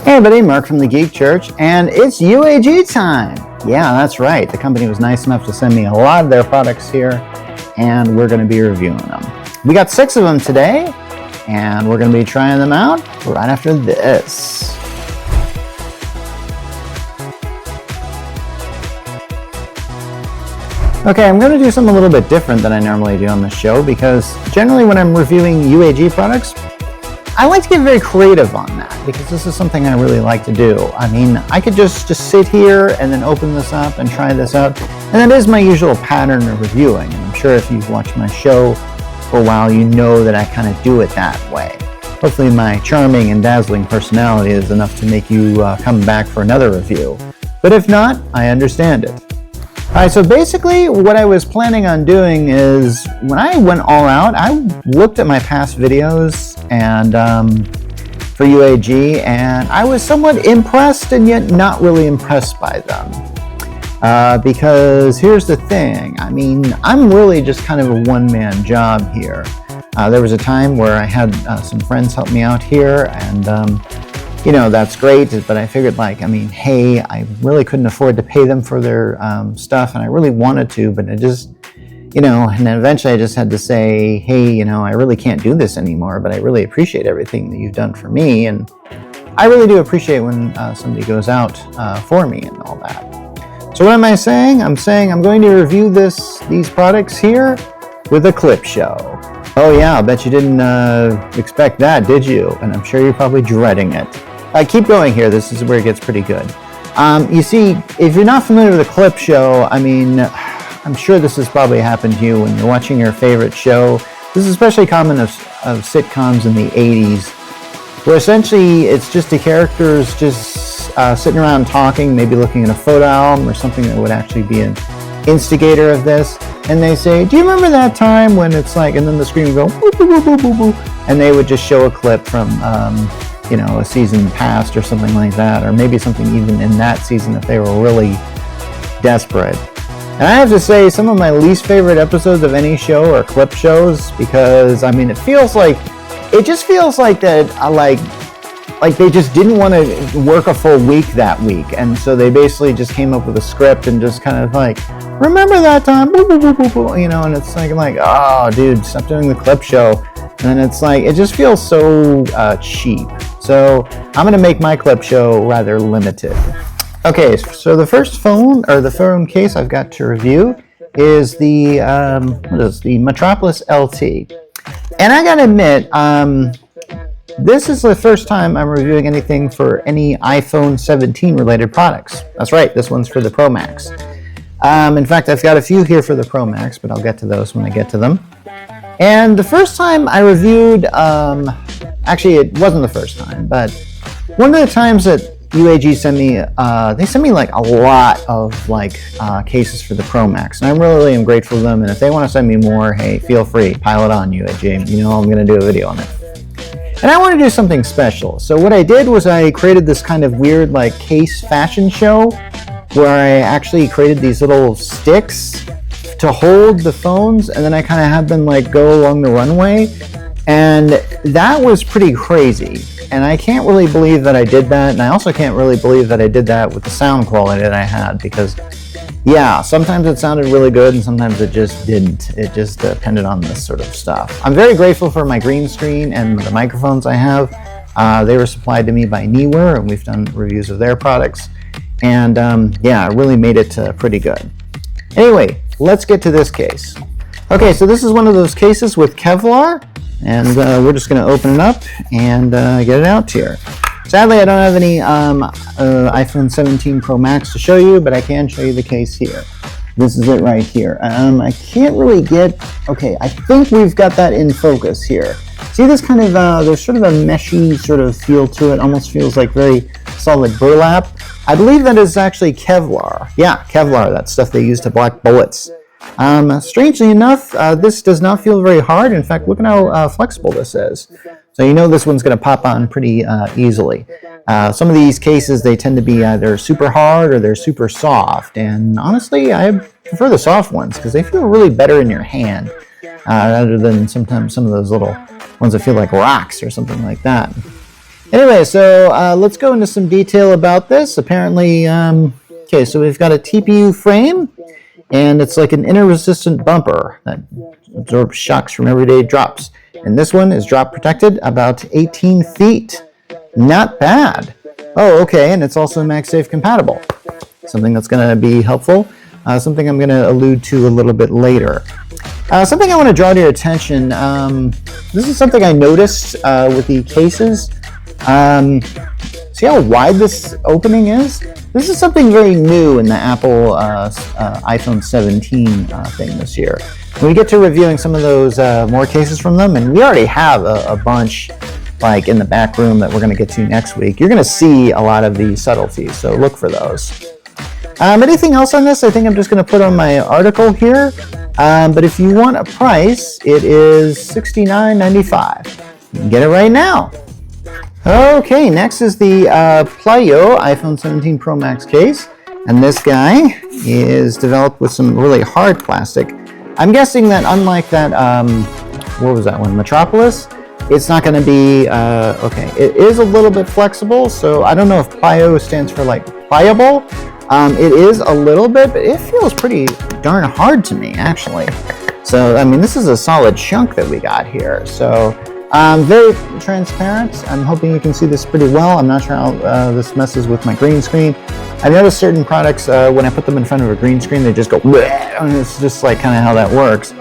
Hey everybody, Mark from the Geek Church, and it's UAG time! Yeah, that's right. The company was nice enough to send me a lot of their products here, and we're going to be reviewing them. We got 6 of them today, and we're going to be trying them out right after this. Okay, I'm going to do something a little bit different than I normally do on the show, because generally when I'm reviewing UAG products, I like to get very creative on that, because this is something I really like to do. I mean, I could just sit here and then open this up and try this out, and that is my usual pattern of reviewing. And I'm sure if you've watched my show for a while, you know that I kind of do it that way. Hopefully my charming and dazzling personality is enough to make you come back for another review. But if not, I understand it. Alright, so basically what I was planning on doing is, when I went all out, I looked at my past videos and for UAG, and I was somewhat impressed and yet not really impressed by them. Because here's the thing, I mean, I'm really just kind of a one-man job here. There was a time where I had some friends help me out here, and you know, that's great, but I figured, like, I mean, hey, I really couldn't afford to pay them for their stuff, and I really wanted to, but I just, you know, and then eventually I just had to say, hey, you know, I really can't do this anymore, but I really appreciate everything that you've done for me, and I really do appreciate when somebody goes out for me and all that. So what am I saying? I'm saying I'm going to review these products here with a clip show. Oh yeah, I'll bet you didn't expect that, did you? And I'm sure you're probably dreading it. Keep going here, this is where it gets pretty good. You see, if you're not familiar with a clip show, I mean, I'm sure this has probably happened to you when you're watching your favorite show. This is especially common of sitcoms in the 80s, where essentially it's just the characters just sitting around talking, maybe looking at a photo album or something that would actually be an instigator of this, and they say, do you remember that time when it's like, and then the screen would go, boo, boo, boo, boo, boo, boo, and they would just show a clip from, you know, a season past or something like that, or maybe something even in that season if they were really desperate. And I have to say, some of my least favorite episodes of any show are clip shows, because, I mean, it just feels like that, like they just didn't want to work a full week that week, and so they basically just came up with a script and just kind of like, remember that time, boo, boo, boo, boo, boo, you know, and it's like, oh, dude, stop doing the clip show. And it's like, it just feels so cheap. So I'm going to make my clip show rather limited. Okay, so the first phone, or the phone case I've got to review is the Metropolis LT. And I gotta admit, this is the first time I'm reviewing anything for any iPhone 17 related products. That's right, this one's for the Pro Max. In fact, I've got a few here for the Pro Max, but I'll get to those when I get to them. And the first time I reviewed, actually it wasn't the first time, but one of the times that UAG sent me, they sent me like a lot of cases for the Pro Max, and I really am grateful to them, and if they want to send me more, hey, feel free, pile it on, UAG, you know I'm going to do a video on it. And I want to do something special, so what I did was I created this kind of weird case fashion show, where I actually created these little sticks to hold the phones, and then I kind of had them go along the runway, and that was pretty crazy. And I can't really believe that I did that, and I also can't really believe that I did that with the sound quality that I had, because yeah, sometimes it sounded really good and sometimes it just didn't. It just depended on this sort of stuff. I'm very grateful for my green screen and the microphones I have. They were supplied to me by Neewer, and we've done reviews of their products, and yeah, it really made it pretty good. Anyway, let's get to this case. Okay, so this is one of those cases with Kevlar, and we're just going to open it up and get it out here. Sadly, I don't have any iPhone 17 Pro Max to show you, but I can show you the case here. This is it right here. I can't really get, okay, I think we've got that in focus here. See this kind of, there's sort of a meshy sort of feel to it, almost feels like very solid burlap. I believe that is actually Kevlar. Yeah, Kevlar, that stuff they use to block bullets. Strangely enough, this does not feel very hard. In fact, look at how flexible this is. So you know this one's going to pop on pretty easily. Some of these cases, they tend to be either super hard or they're super soft. And honestly, I prefer the soft ones because they feel really better in your hand rather than sometimes some of those little ones that feel like rocks or something like that. Anyway, so let's go into some detail about this. Apparently, okay, so we've got a TPU frame, and it's like an inner-resistant bumper that absorbs shocks from everyday drops. And this one is drop protected, about 18 feet. Not bad. Oh, okay, and it's also MagSafe compatible. Something that's going to be helpful. Something I'm going to allude to a little bit later. Something I want to draw to your attention. This is something I noticed with the cases. See how wide this opening is? This is something very new in the Apple iPhone 17 thing this year. When we get to reviewing some of those more cases from them, and we already have a bunch like in the back room that we're going to get to next week, you're going to see a lot of the subtleties, so look for those. Anything else on this? I think I'm just going to put on my article here. But if you want a price, it is $69.95. You can get it right now. Okay, next is the Plyo iPhone 17 Pro Max case. And this guy is developed with some really hard plastic. I'm guessing that unlike that, what was that one, Metropolis? It's not going to be, okay, it is a little bit flexible. So I don't know if Plyo stands for like pliable. It is a little bit, but it feels pretty darn hard to me, actually. So, I mean, this is a solid chunk that we got here. So, very transparent. I'm hoping you can see this pretty well. I'm not sure how this messes with my green screen. I've noticed certain products, when I put them in front of a green screen, they just go, bleh, and it's just like kind of how that works.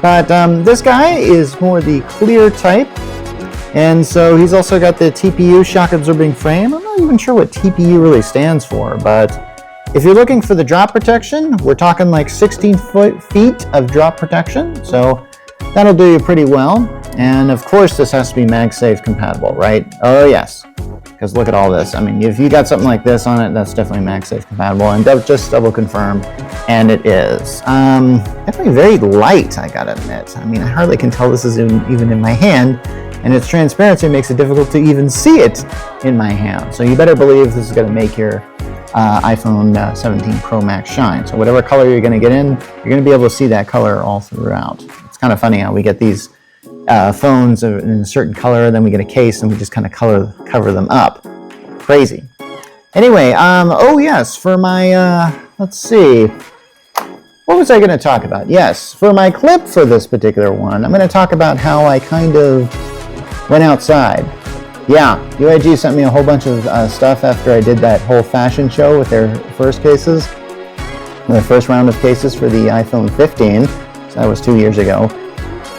But this guy is more the clear type. And so he's also got the TPU shock absorbing frame. I'm not even sure what TPU really stands for, but if you're looking for the drop protection, we're talking like 16 feet of drop protection, so that'll do you pretty well. And of course, this has to be MagSafe compatible, right? Oh yes, because look at all this. I mean, if you got something like this on it, that's definitely MagSafe compatible, and just double confirm, and it is. Definitely very light, I gotta admit. I mean, I hardly can tell this is even in my hand, and its transparency makes it difficult to even see it in my hand. So you better believe this is gonna make your iPhone 17 Pro Max shine. So whatever color you're going to get in, you're going to be able to see that color all throughout. It's kind of funny how we get these phones in a certain color, then we get a case and we just kind of cover them up. Crazy. Anyway, oh yes, for my, let's see, what was I going to talk about? Yes, for my clip for this particular one, I'm going to talk about how I kind of went outside. Yeah, UAG sent me a whole bunch of stuff after I did that whole fashion show with their first cases, their first round of cases for the iPhone 15. So that was 2 years ago.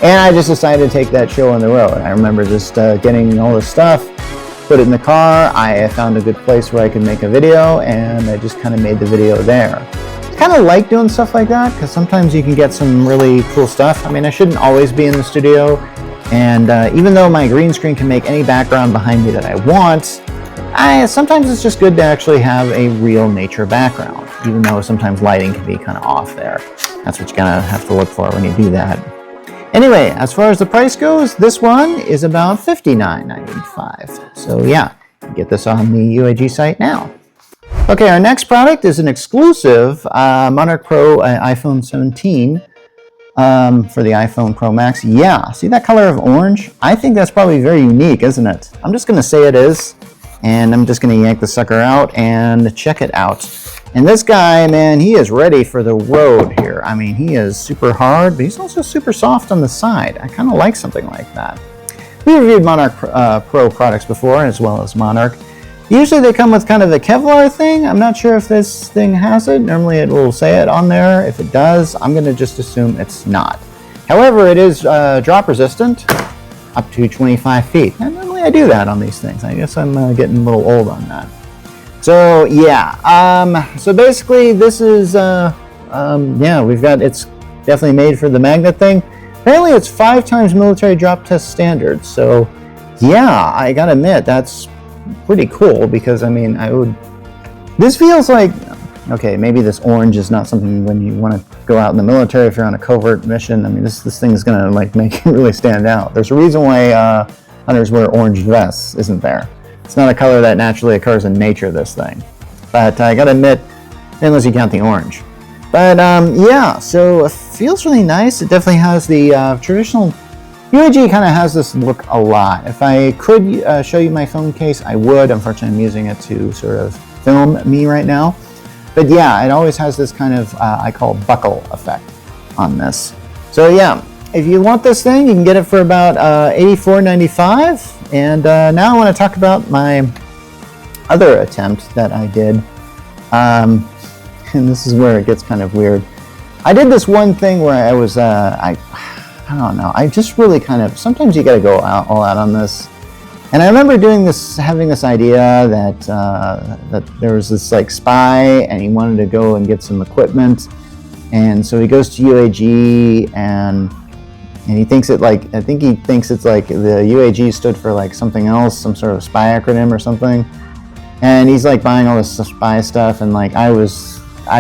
And I just decided to take that show on the road. I remember just getting all this stuff, put it in the car. I found a good place where I could make a video, and I just kind of made the video there. I kind of like doing stuff like that because sometimes you can get some really cool stuff. I mean, I shouldn't always be in the studio. And even though my green screen can make any background behind me that I want, sometimes it's just good to actually have a real nature background, even though sometimes lighting can be kind of off there. That's what you're going to have to look for when you do that. Anyway, as far as the price goes, this one is about $59.95. So yeah, you get this on the UAG site now. Okay, our next product is an exclusive Monarch Pro iPhone 17. For the iPhone Pro Max. Yeah, see that color of orange? I think that's probably very unique, isn't it? I'm just going to say it is, and I'm just going to yank the sucker out and check it out. And this guy, man, he is ready for the road here. I mean, he is super hard, but he's also super soft on the side. I kind of like something like that. We reviewed Monarch Pro products before, as well as Monarch. Usually they come with kind of a Kevlar thing. I'm not sure if this thing has it. Normally it will say it on there. If it does, I'm going to just assume it's not. However, it is drop resistant up to 25 feet. And normally I do that on these things. I guess I'm getting a little old on that. So yeah, so basically this is, yeah, we've got, it's definitely made for the magnet thing. Apparently it's 5 times military drop test standards. So yeah, I gotta admit, that's pretty cool because I mean, this feels like, okay, maybe this orange is not something when you want to go out in the military if you're on a covert mission. I mean, this thing is gonna like make it really stand out. There's a reason why hunters wear orange vests, isn't there? It's not a color that naturally occurs in nature, this thing. But I gotta admit, unless you count the orange. But yeah, so it feels really nice. It definitely has the traditional UAG kind of has this look a lot. If I could show you my phone case, I would. Unfortunately, I'm using it to sort of film me right now. But yeah, it always has this kind of, I call buckle effect on this. So yeah, if you want this thing, you can get it for about $84.95. And now I want to talk about my other attempt that I did. And this is where it gets kind of weird. I did this one thing where I was, I don't know, I just really kind of, sometimes you got to go all out on this. And I remember doing this, having this idea that that there was this like spy, and he wanted to go and get some equipment, and so he goes to UAG, and he thinks it like, I think he thinks it's like the UAG stood for like something else, some sort of spy acronym or something, and he's like buying all this spy stuff, and like I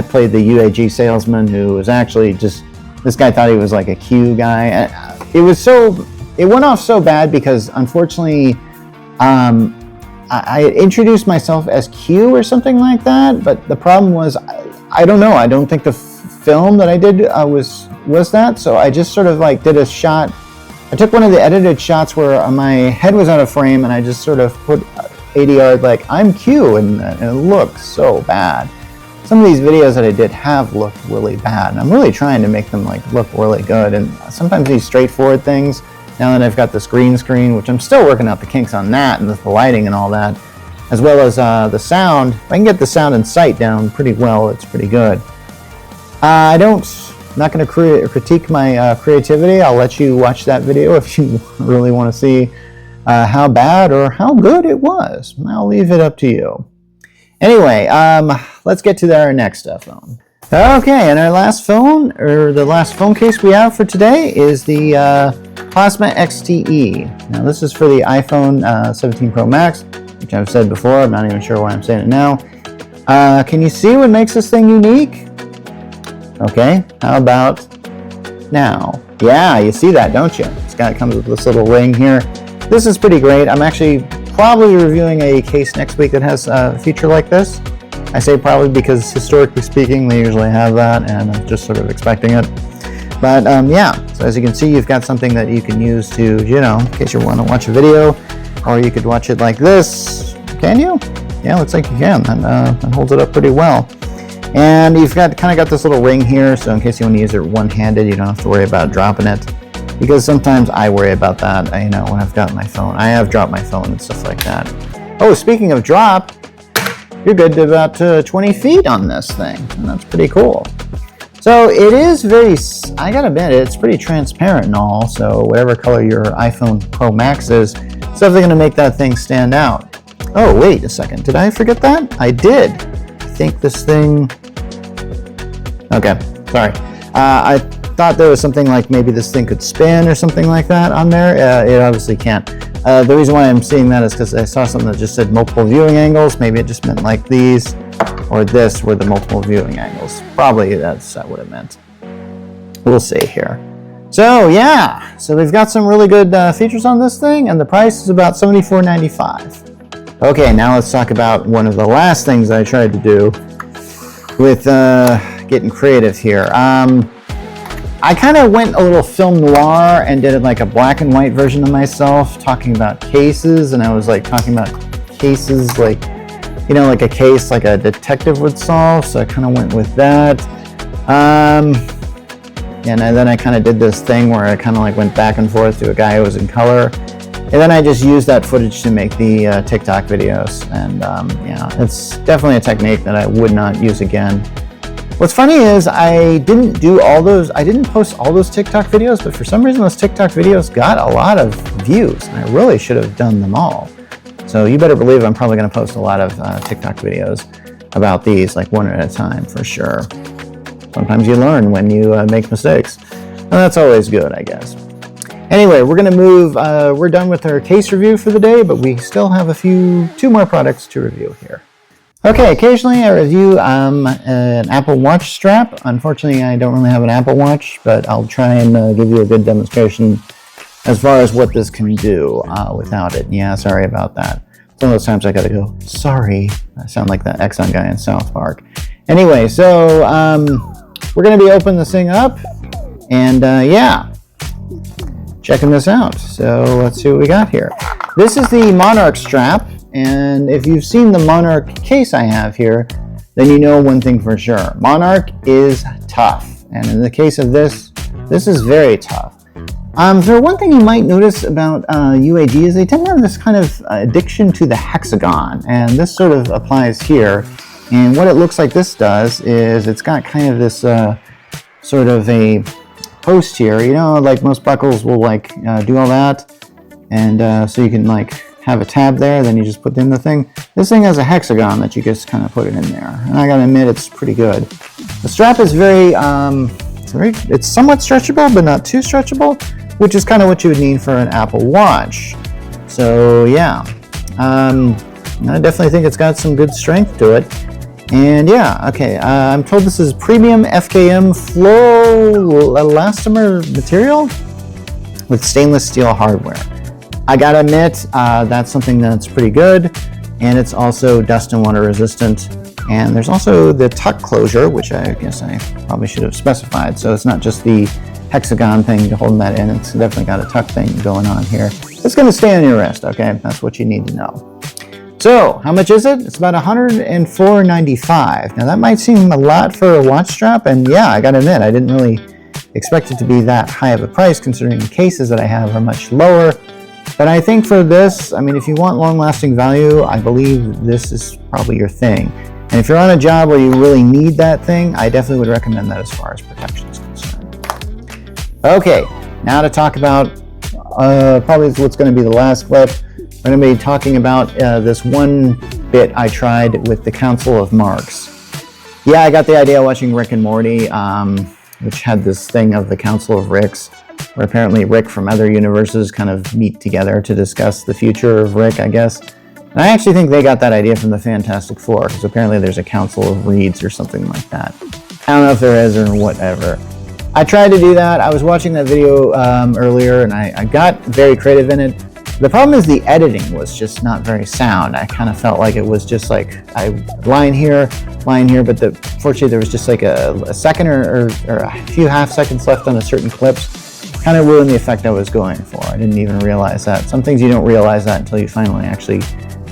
played the UAG salesman who was actually just, this guy thought he was like a Q guy. And it went off so bad because unfortunately, I introduced myself as Q or something like that, but the problem was, I don't know, I don't think the film that I did was that, so I just sort of like did a shot. I took one of the edited shots where my head was out of frame, and I just sort of put ADR like, I'm Q, and it looks so bad. Some of these videos that I did have looked really bad, and I'm really trying to make them like look really good, and sometimes these straightforward things, now that I've got this green screen, which I'm still working out the kinks on that, and the lighting and all that, as well as the sound. If I can get the sound and sight down pretty well, it's pretty good. I'm not going to critique my creativity. I'll let you watch that video if you really want to see how bad or how good it was. I'll leave it up to you. Anyway, let's get to our next phone. Okay, and our last phone, or the last phone case we have for today, is the Plasma XTE. Now this is for the iPhone 17 Pro Max, which I've said before. I'm not even sure why I'm saying it now. Can you see what makes this thing unique? Okay, how about now? Yeah, you see that, don't you? It comes with this little ring here. This is pretty great. I'm actually probably reviewing a case next week that has a feature like this. I say probably because historically speaking, they usually have that, and I'm just sort of expecting it. But yeah, so as you can see, you've got something that you can use to, you know, in case you want to watch a video, or you could watch it like this. Can you? Yeah, looks like you can. That holds it up pretty well. And you've kind of got this little ring here, so in case you want to use it one-handed, you don't have to worry about dropping it. Because sometimes I worry about that, you know, when I've got my phone. I have dropped my phone and stuff like that. Oh, speaking of drop, you're good to about 20 feet on this thing, and that's pretty cool. So it is I gotta admit, it's pretty transparent and all, so whatever color your iPhone Pro Max is, it's definitely gonna make that thing stand out. Oh, wait a second, did I forget that? I did. I think this thing, okay, sorry. I thought there was something like maybe this thing could spin or something like that on there. It obviously can't. The reason why I'm seeing that is because I saw something that just said multiple viewing angles. Maybe it just meant like these, or this were the multiple viewing angles. Probably that's what it meant. We'll see here. So yeah, so we've got some really good features on this thing, and the price is about $74.95. Okay, now let's talk about one of the last things I tried to do with getting creative here. I kind of went a little film noir and did like a black and white version of myself talking about cases, and I was like talking about cases like, you know, like a case like a detective would solve, so I kind of went with that. And then I kind of did this thing where I kind of like went back and forth to a guy who was in color, and then I just used that footage to make the TikTok videos, and yeah, it's definitely a technique that I would not use again. What's funny is I didn't post all those TikTok videos, but for some reason those TikTok videos got a lot of views, and I really should have done them all. So you better believe I'm probably going to post a lot of TikTok videos about these, like one at a time for sure. Sometimes you learn when you make mistakes, and that's always good, I guess. Anyway, we're going to move, we're done with our case review for the day, but we still have two more products to review here. Okay, occasionally I review an Apple Watch strap. Unfortunately, I don't really have an Apple Watch, but I'll try and give you a good demonstration as far as what this can do without it. Yeah, sorry about that. Some of those times I gotta go, sorry. I sound like that Exxon guy in South Park. Anyway, so we're gonna be opening this thing up, and yeah. checking this out. So let's see what we got here. This is the Monarch strap, and if you've seen the Monarch case I have here, then you know one thing for sure. Monarch is tough, and in the case of this is very tough. So one thing you might notice about UAG is they tend to have this kind of addiction to the hexagon, and this sort of applies here. And what it looks like this does is it's got kind of this sort of a post here, you know, like most buckles will like do all that, and so you can like have a tab there, then you just put in the thing. This thing has a hexagon that you just kind of put it in there, and I gotta admit it's pretty good. The strap is it's somewhat stretchable, but not too stretchable, which is kind of what you would need for an Apple Watch. So yeah, I definitely think it's got some good strength to it. And yeah, okay, I'm told this is premium FKM fluoroelastomer material with stainless steel hardware. I gotta admit, that's something that's pretty good, and it's also dust and water resistant. And there's also the tuck closure, which I guess I probably should have specified. So it's not just the hexagon thing holding that in, it's definitely got a tuck thing going on here. It's gonna stay on your wrist, okay? That's what you need to know. So, how much is it? It's about $104.95. Now that might seem a lot for a watch strap, and yeah, I gotta admit, I didn't really expect it to be that high of a price considering the cases that I have are much lower. But I think for this, I mean, if you want long-lasting value, I believe this is probably your thing. And if you're on a job where you really need that thing, I definitely would recommend that as far as protection is concerned. Okay, now to talk about probably what's going to be the last clip. We're going to be talking about this one bit I tried with the Council of Marks. Yeah, I got the idea watching Rick and Morty, which had this thing of the Council of Ricks, where apparently Rick from other universes kind of meet together to discuss the future of Rick, I guess. And I actually think they got that idea from the Fantastic Four, because apparently there's a Council of Reeds or something like that. I don't know if there is or whatever. I tried to do that. I was watching that video earlier, and I got very creative in it. The problem is the editing was just not very sound. I kind of felt like it was just like line here, but fortunately there was just like a second or a few half seconds left on a certain clips. Kind of ruined the effect I was going for. I didn't even realize that. Some things you don't realize that until you finally actually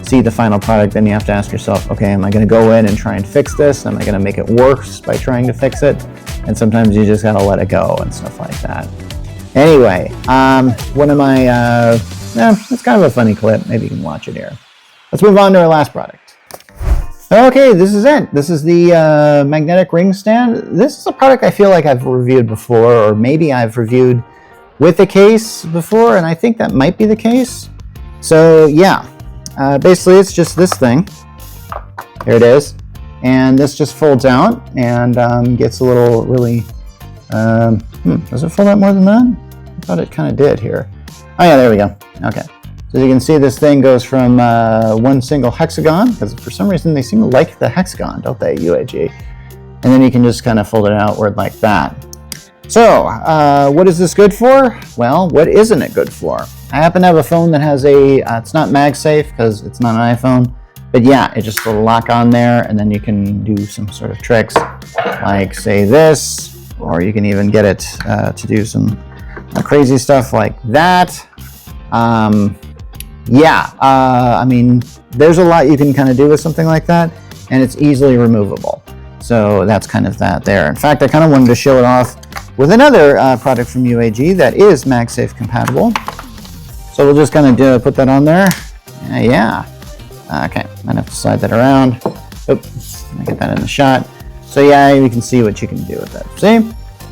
see the final product. Then you have to ask yourself, okay, am I going to go in and try and fix this? Am I going to make it worse by trying to fix it? And sometimes you just got to let it go and stuff like that. Anyway, one of my, it's kind of a funny clip. Maybe you can watch it here. Let's move on to our last product. Okay, this is it. This is the magnetic ring stand. This is a product I feel like I've reviewed before, or maybe I've reviewed with a case before, and I think that might be the case. So yeah, basically it's just this thing. Here it is. And this just folds out and gets a little really, does it fold out more than that? I thought it kind of did here. Oh yeah, there we go. Okay. So you can see this thing goes from one single hexagon, because for some reason they seem to like the hexagon, don't they, UAG? And then you can just kind of fold it outward like that. So, what is this good for? Well, what isn't it good for? I happen to have a phone that has it's not MagSafe because it's not an iPhone, but yeah, it just will lock on there, and then you can do some sort of tricks, like say this, or you can even get it to do some crazy stuff like that. I mean, there's a lot you can kind of do with something like that, and it's easily removable. So that's kind of that there. In fact, I kind of wanted to show it off with another product from UAG that is MagSafe compatible. So we'll just kind of put that on there. Yeah. Okay, might have to slide that around. Oops, let me get that in the shot. So yeah, you can see what you can do with that. See?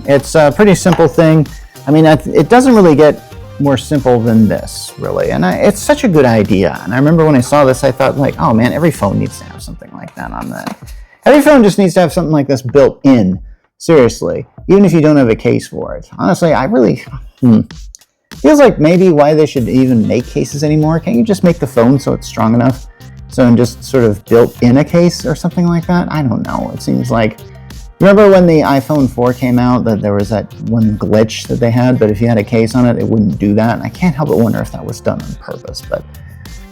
It's a pretty simple thing. I mean, it doesn't really get more simple than this, really. And it's such a good idea. And I remember when I saw this, I thought like, oh man, every phone needs to have something like that on that. Every phone just needs to have something like this built in. Seriously, even if you don't have a case for it. Honestly, I really, feels like maybe why they should even make cases anymore. Can't you just make the phone so it's strong enough? So and just sort of built in a case or something like that? I don't know. It seems like, remember when the iPhone 4 came out that there was that one glitch that they had, but if you had a case on it, it wouldn't do that. And I can't help but wonder if that was done on purpose, but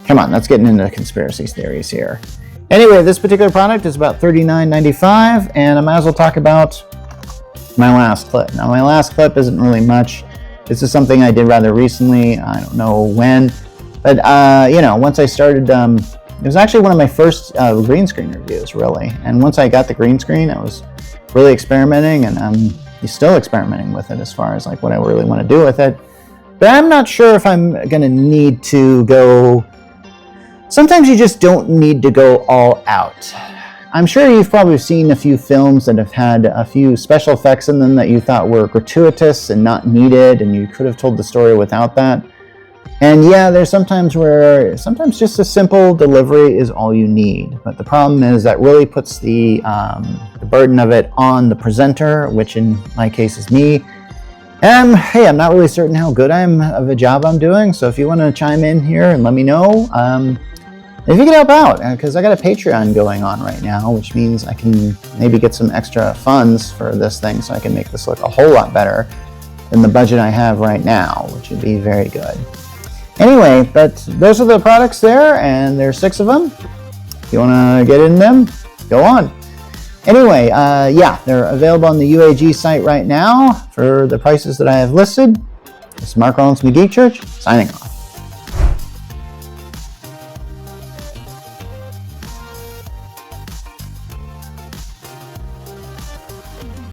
come on, that's getting into conspiracy theories here. Anyway, this particular product is about $39.95, and I might as well talk about my last clip. Now, my last clip isn't really much. This is something I did rather recently. I don't know when, but once I started, it was actually one of my first green screen reviews, really. And once I got the green screen, I was really experimenting, and I'm still experimenting with it as far as like what I really want to do with it. But I'm not sure if I'm going to need to go. Sometimes you just don't need to go all out. I'm sure you've probably seen a few films that have had a few special effects in them that you thought were gratuitous and not needed, and you could have told the story without that. And yeah, there's sometimes just a simple delivery is all you need. But the problem is that really puts the burden of it on the presenter, which in my case is me. And hey, I'm not really certain how good I'm of a job I'm doing. So if you want to chime in here and let me know, if you can help out, because I got a Patreon going on right now, which means I can maybe get some extra funds for this thing so I can make this look a whole lot better than the budget I have right now, which would be very good. Anyway, but those are the products there, and there's 6 of them. If you want to get in them, go on. Anyway, they're available on the UAG site right now for the prices that I have listed. This is Mark Rollins from the Geek Church, signing off.